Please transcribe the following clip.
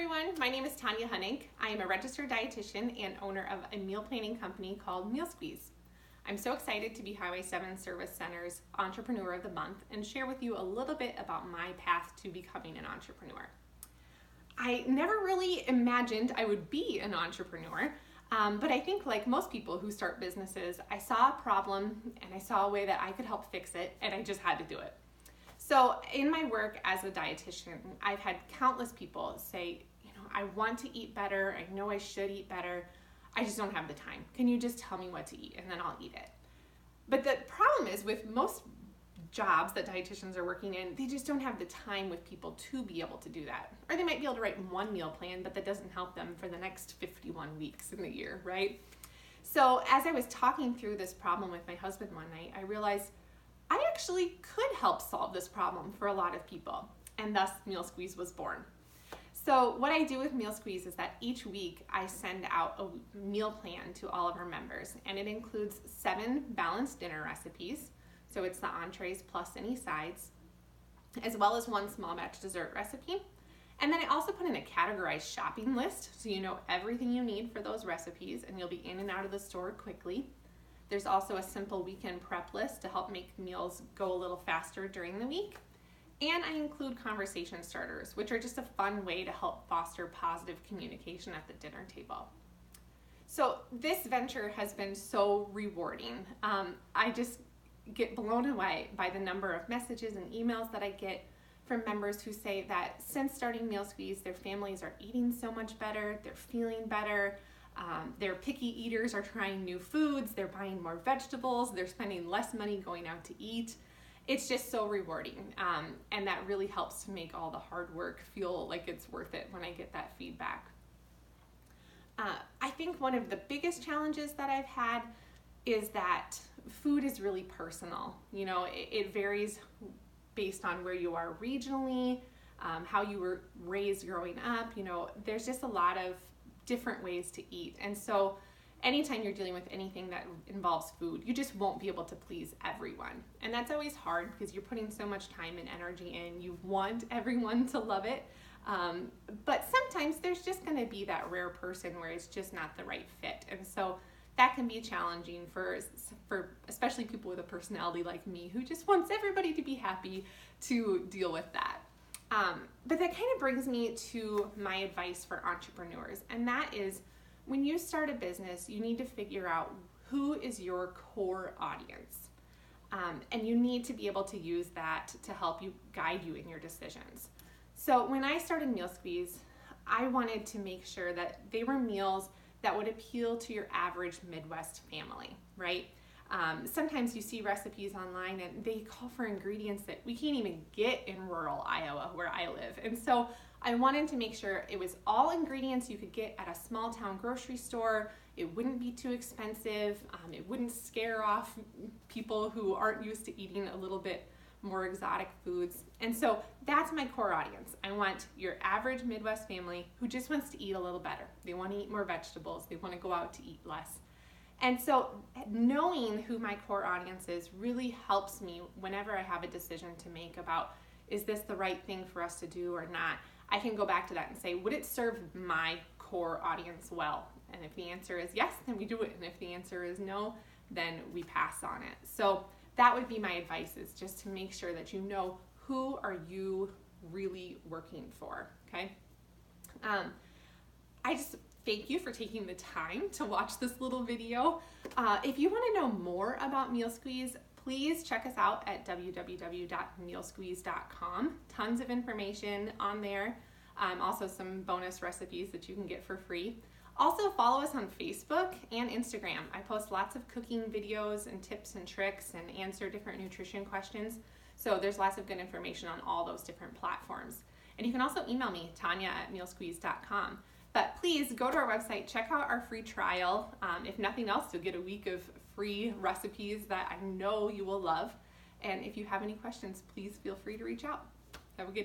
everyone, my name is Tanya Hunink. I am a registered dietitian and owner of a meal planning company called Meal Squeeze. I'm so excited to be Highway 7 Service Center's Entrepreneur of the Month and share with you a little bit about my path to becoming an entrepreneur. I never really imagined I would be an entrepreneur, but I think like most people who start businesses, I saw a problem and I saw a way that I could help fix it, and I just had to do it. So in my work as a dietitian, I've had countless people say, I want to eat better. I know I should eat better. I just don't have the time. Can you just tell me what to eat and then I'll eat it? But the problem is with most jobs that dietitians are working in, they just don't have the time with people to be able to do that. Or they might be able to write one meal plan, but that doesn't help them for the next 51 weeks in the year, right? So as I was talking through this problem with my husband one night, I realized I actually could help solve this problem for a lot of people, and thus Meal Squeeze was born. So what I do with Meal Squeeze is that each week I send out a meal plan to all of our members, and it includes 7 balanced dinner recipes, so it's the entrees plus any sides, as well as 1 small batch dessert recipe. And then I also put in a categorized shopping list, so you know everything you need for those recipes, and you'll be in and out of the store quickly. There's also a simple weekend prep list to help make meals go a little faster during the week. And I include conversation starters, which are just a fun way to help foster positive communication at the dinner table. So this venture has been so rewarding. I just get blown away by the number of messages and emails that I get from members who say that since starting Meal Squeeze, their families are eating so much better, they're feeling better. Their picky eaters are trying new foods, they're buying more vegetables, they're spending less money going out to eat. It's just so rewarding, and that really helps to make all the hard work feel like it's worth it when I get that feedback. I think one of the biggest challenges that I've had is that food is really personal. It varies based on where you are regionally, how you were raised growing up. There's just a lot of different ways to eat. And so anytime you're dealing with anything that involves food, you just won't be able to please everyone. And that's always hard because you're putting so much time and energy in. You want everyone to love it. But sometimes there's just going to be that rare person where it's just not the right fit. And so that can be challenging for especially people with a personality like me who just wants everybody to be happy to deal with that. But that kind of brings me to my advice for entrepreneurs, and that is when you start a business, you need to figure out who is your core audience, and you need to be able to use that to help you guide you in your decisions. So when I started Meal Squeeze, I wanted to make sure that they were meals that would appeal to your average Midwest family, right? Sometimes you see recipes online and they call for ingredients that we can't even get in rural Iowa where I live. And so I wanted to make sure it was all ingredients you could get at a small town grocery store. It wouldn't be too expensive. It wouldn't scare off people who aren't used to eating a little bit more exotic foods. And so that's my core audience. I want your average Midwest family who just wants to eat a little better. They want to eat more vegetables. They want to go out to eat less. And so knowing who my core audience is really helps me whenever I have a decision to make about, is this the right thing for us to do or not? I can go back to that and say, would it serve my core audience well? And if the answer is yes, then we do it. And if the answer is no, then we pass on it. So that would be my advice, is just to make sure that you know who are you really working for, okay? I just thank you for taking the time to watch this little video. If you want to know more about Meal Squeeze, please check us out at www.mealsqueeze.com. Tons of information on there. Also some bonus recipes that you can get for free. Also follow us on Facebook and Instagram. I post lots of cooking videos and tips and tricks and answer different nutrition questions. So there's lots of good information on all those different platforms. And you can also email me, Tanya@mealsqueeze.com. But please go to our website, check out our free trial. If nothing else, you'll get a week of free recipes that I know you will love. And if you have any questions, please feel free to reach out. Have a good day.